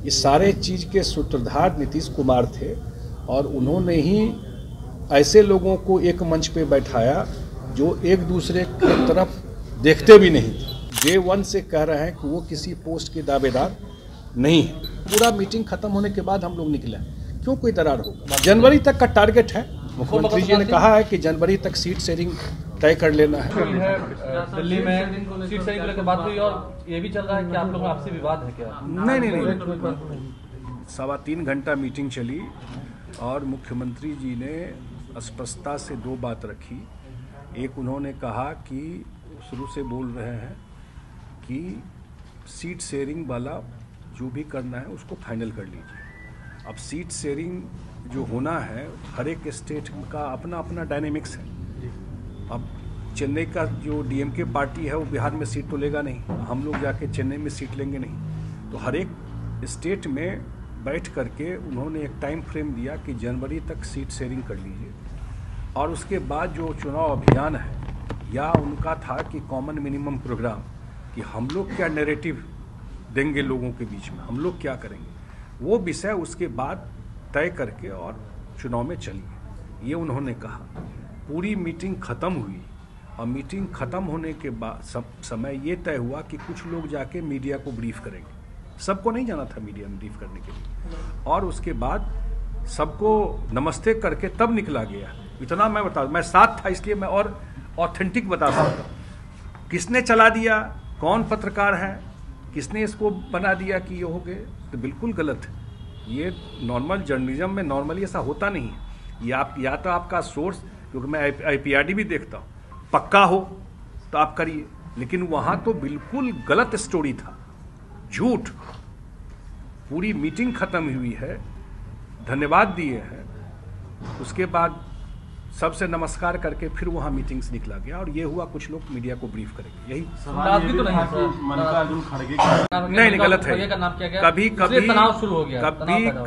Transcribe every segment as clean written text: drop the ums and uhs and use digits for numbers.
इस सारे चीज़ के सूत्रधार नीतीश कुमार थे और उन्होंने ही ऐसे लोगों को एक मंच पे बैठाया जो एक दूसरे की तरफ देखते भी नहीं थे। डे वन से कह रहे हैं कि वो किसी पोस्ट के दावेदार नहीं है। पूरा मीटिंग खत्म होने के बाद हम लोग निकले, क्यों कोई दरार होगा। जनवरी तक का टारगेट है, मुख्यमंत्री जी ने कहा है कि जनवरी तक सीट शेयरिंग तय कर लेना है। दिल्ली में सीट शेयरिंग को लेकर बात हुई और ये भी चल रहा है कि आप लोगों में आपसी विवाद है क्या? नहीं। 3.25 घंटा मीटिंग चली और मुख्यमंत्री जी ने स्पष्टता से दो बात रखी। एक, उन्होंने कहा कि शुरू से बोल रहे हैं कि सीट शेयरिंग वाला जो भी करना है उसको फाइनल कर लीजिए। अब सीट शेयरिंग जो होना है, हर एक स्टेट का अपना अपना डायनेमिक्स है। अब चेन्नई का जो डीएमके पार्टी है वो बिहार में सीट तो लेगा नहीं, हम लोग जाके चेन्नई में सीट लेंगे नहीं। तो हर एक स्टेट में बैठ करके उन्होंने एक टाइम फ्रेम दिया कि जनवरी तक सीट शेयरिंग कर लीजिए और उसके बाद जो चुनाव अभियान है, या उनका था कि कॉमन मिनिमम प्रोग्राम, कि हम लोग क्या नैरेटिव देंगे लोगों के बीच में, हम लोग क्या करेंगे, वो विषय उसके बाद तय करके और चुनाव में चलिए, ये उन्होंने कहा। पूरी मीटिंग खत्म हुई और मीटिंग खत्म होने के बाद समय ये तय हुआ कि कुछ लोग जाके मीडिया को ब्रीफ करेंगे। सबको नहीं जाना था मीडिया में ब्रीफ करने के लिए, और उसके बाद सबको नमस्ते करके तब निकला गया। इतना मैं बता, मैं साथ था इसलिए मैं और ऑथेंटिक बता सकता हूँ। किसने चला दिया, कौन पत्रकार है, किसने इसको बना दिया कि ये हो गए, तो बिल्कुल गलत है। ये नॉर्मल जर्नलिज्म में नॉर्मली ऐसा होता नहीं है। ये आप या तो आपका सोर्स, क्योंकि मैं IPRD भी देखता हूँ, पक्का हो तो आप करिए, लेकिन वहाँ तो बिल्कुल गलत स्टोरी था, झूठ। पूरी मीटिंग खत्म हुई है, धन्यवाद दिए हैं, उसके बाद सबसे नमस्कार करके फिर वहाँ मीटिंग से निकला गया और ये हुआ कुछ लोग मीडिया को ब्रीफ करेंगे। यही तो नहीं, नहीं गलत है।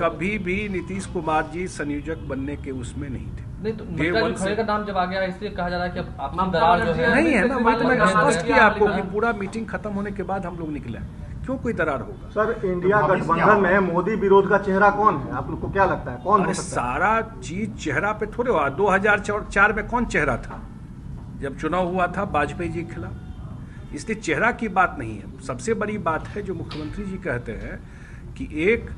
कभी भी नीतीश कुमार जी संयोजक बनने के उसमें नहीं थे। नहीं तो मल्लिकार्जुन खड़गे का नाम जब आ गया इसलिए कहा जा रहा है कि आपसी दरार जो है नहीं है ना। मैं तो स्पष्ट किया आपको कि पूरा मीटिंग खत्म होने के बाद हम लोग निकले, क्यों कोई दरार होगा। सर, इंडिया गठबंधन में मोदी विरोध का चेहरा कौन है, आप लोग को क्या लगता है, कौन हो सकता है? सारा चीज चेहरा पे थोड़े हुआ। 2004 में कौन चेहरा था जब चुनाव हुआ था वाजपेयी जी के खिलाफ, इसलिए चेहरा की बात नहीं है। सबसे बड़ी बात है जो मुख्यमंत्री जी कहते हैं कि एक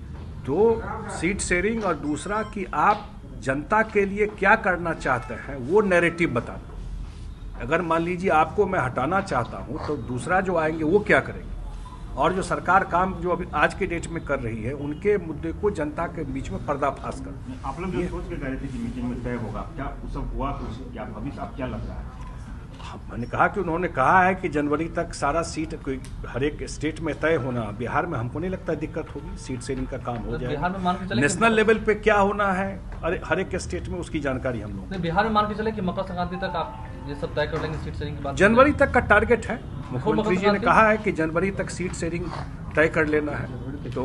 दो सीट शेयरिंग और दूसरा कि आप जनता के लिए क्या करना चाहते हैं वो नैरेटिव बता दो। अगर मान लीजिए आपको मैं हटाना चाहता हूं तो दूसरा जो आएंगे वो क्या करेंगे, और जो सरकार काम जो अभी आज के डेट में कर रही है उनके मुद्दे को जनता के बीच में पर्दाफाश कर। आप लोग जो सोच के गए थे कि मीटिंग में तय होगा, क्या वो सब हुआ कुछ, क्या भविष्य आप क्या लग रहा है? मैंने कहा कि उन्होंने कहा है कि जनवरी तक सारा सीट हर एक स्टेट में तय होना। बिहार में हमको नहीं लगता दिक्कत होगी, सीट शेयरिंग का काम हो जाएगा। नेशनल लेवल पे क्या होना है हर एक स्टेट में उसकी जानकारी हम लोग। बिहार में मान के चले कि मकर संक्रांति तक आप ये सब तय कर लेंगे सीट शेयरिंग की बात? जनवरी तक का टारगेट है, मुख्यमंत्री जी ने कहा है कि जनवरी तक सीट शेयरिंग तय कर लेना है। तो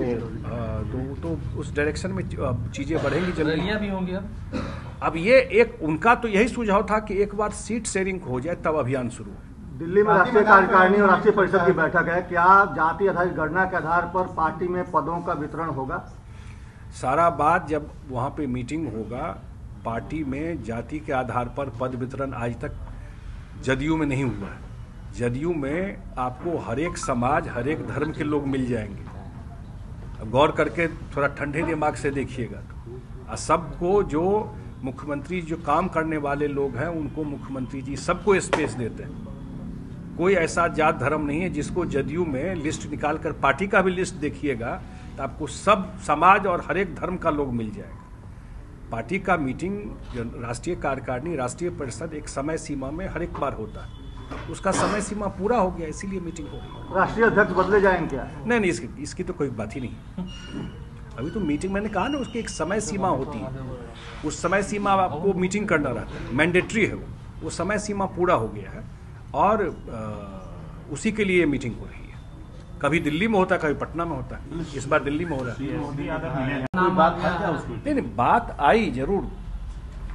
उस डायरेक्शन में चीजें बढ़ेंगी, रैलियां भी होंगी। अब ये एक उनका तो यही सुझाव था कि एक बार सीट शेयरिंग हो जाए तब अभियान शुरू हो। दिल्ली में राष्ट्रीय कार्यकारिणी और राष्ट्रीय परिषद की बैठक है, क्या जाति आधारित गणना के आधार पर पार्टी में पदों का वितरण होगा? सारा बात जब वहाँ पे मीटिंग होगा, पार्टी में जाति के आधार पर पद वितरण आज तक जदयू में नहीं हुआ है। जदयू में आपको हर एक समाज, हर एक धर्म के लोग मिल जाएंगे। गौर करके थोड़ा ठंडे दिमाग से देखिएगा तो सबको, जो मुख्यमंत्री जो काम करने वाले लोग हैं उनको मुख्यमंत्री जी सबको स्पेस देते हैं। कोई ऐसा जात धर्म नहीं है जिसको जदयू में लिस्ट निकालकर, पार्टी का भी लिस्ट देखिएगा तो आपको सब समाज और हर एक धर्म का लोग मिल जाएगा। पार्टी का मीटिंग, राष्ट्रीय कार्यकारिणी, राष्ट्रीय परिषद एक समय सीमा में हर एक बार होता है, उसका समय सीमा पूरा हो गया इसीलिए मीटिंग हो गई। राष्ट्रीय अध्यक्ष बदले जाएंगे क्या? नहीं, इसकी तो कोई बात ही नहीं। अभी तो मीटिंग, मैंने कहा ना, उसकी एक समय सीमा होती है, उस समय सीमा आपको मीटिंग करना रहता है, मैंडेटरी है वो समय सीमा पूरा हो गया है और उसी के लिए मीटिंग हो रही है। कभी दिल्ली में होता है, कभी पटना में होता है, इस बार दिल्ली में हो रहा है। नहीं, बात आई जरूर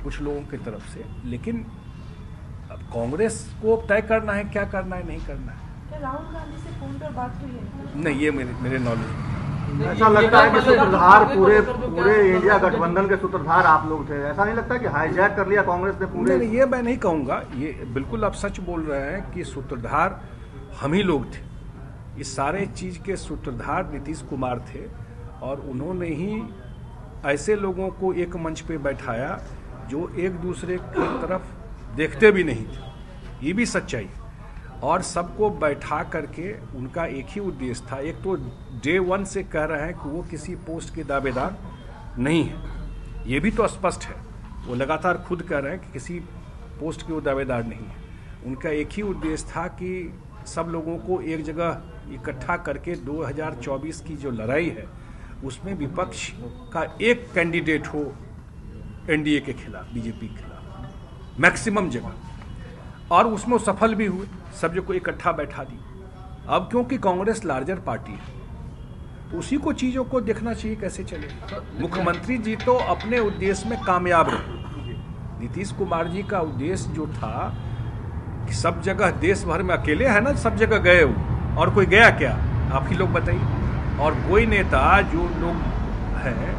कुछ लोगों की तरफ से, लेकिन अब कांग्रेस को तय करना है क्या करना है, नहीं करना है। राहुल गांधी से फोन पर बात हुई है? नहीं, ये मेरे नॉलेज ऐसा लगता है कि सूत्रधार पूरे इंडिया गठबंधन के सूत्रधार आप लोग थे। ऐसा नहीं लगता कि हाईजैक कर लिया कांग्रेस ने पूरे? नहीं, ये मैं नहीं कहूँगा। ये बिल्कुल आप सच बोल रहे हैं कि सूत्रधार हम ही लोग थे। इस सारे चीज़ के सूत्रधार नीतीश कुमार थे और उन्होंने ही ऐसे लोगों को एक मंच पे बैठाया जो एक दूसरे की तरफ देखते भी नहीं थे। ये भी सच्चाई है। और सबको बैठा करके उनका एक ही उद्देश्य था। एक तो डे 1 से कह रहे हैं कि वो किसी पोस्ट के दावेदार नहीं है, ये भी तो स्पष्ट है। वो लगातार खुद कह रहे हैं कि किसी पोस्ट के वो दावेदार नहीं है। उनका एक ही उद्देश्य था कि सब लोगों को एक जगह इकट्ठा करके 2024 की जो लड़ाई है उसमें विपक्ष का एक कैंडिडेट हो एनडीए के खिलाफ, बीजेपी के खिलाफ मैक्सिमम जगह, और उसमें वो सफल भी हुए। सब को इकट्ठा बैठा दी। अब क्योंकि कांग्रेस लार्जर पार्टी है तो उसी को चीज़ों को देखना चाहिए कैसे चले। मुख्यमंत्री जी तो अपने उद्देश्य में कामयाब रहे। नीतीश कुमार जी का उद्देश्य जो था कि सब जगह देश भर में अकेले है ना, सब जगह गए वो, और कोई गया क्या? आप ही लोग बताइए। और कोई नेता जो लोग हैं,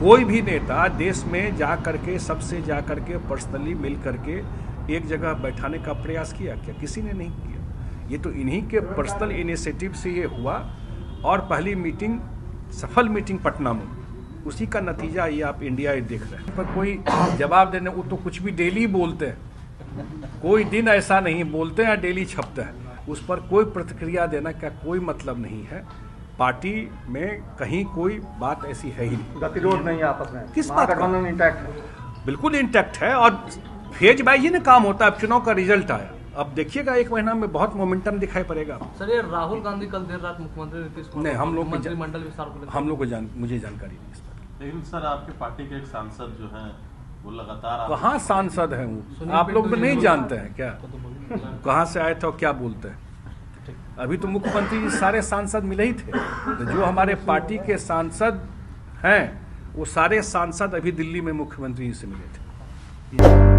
कोई भी नेता देश में जा करके सबसे जा करके पर्सनली मिल करके एक जगह बैठाने का प्रयास किया क्या? किसी ने नहीं किया। ये तो इन्हीं के पर्सनल इनिशिएटिव से ये हुआ। और पहली मीटिंग, सफल मीटिंग पटना में, उसी का नतीजा ये आप इंडिया देख रहे हैं। पर कोई जवाब देने, वो तो कुछ भी डेली बोलते हैं, कोई दिन ऐसा नहीं बोलते हैं डेली छपता है। उस पर कोई प्रतिक्रिया देना का कोई मतलब नहीं है। पार्टी में कहीं कोई बात ऐसी है ही नहीं। गतिरोध नहीं है आपस में? किस बात का? इंटैक्ट है, बिल्कुल इंटैक्ट है। और फेज वाइज ही ना काम होता है। अब चुनाव का रिजल्ट आया, अब देखिएगा 1 महीना में बहुत मोमेंटम दिखाई पड़ेगा। सर, ये राहुल गांधी कल देर रात मुख्यमंत्री नीतीश कुमार नहीं, हम लोग मंत्रिमंडल विस्तार को मुझे जानकारी नहीं इस पर। लेकिन सर, आपके पार्टी के एक सांसद जो हैं वो लगातार कहाँ सांसद हैं वो? आप लोग तो नहीं जानते हैं क्या? कहाँ से आए थे और क्या बोलते हैं? अभी तो मुख्यमंत्री जी सारे सांसद मिले ही थे। तो जो हमारे पार्टी के सांसद हैं वो सारे सांसद अभी दिल्ली में मुख्यमंत्री जी से मिले थे।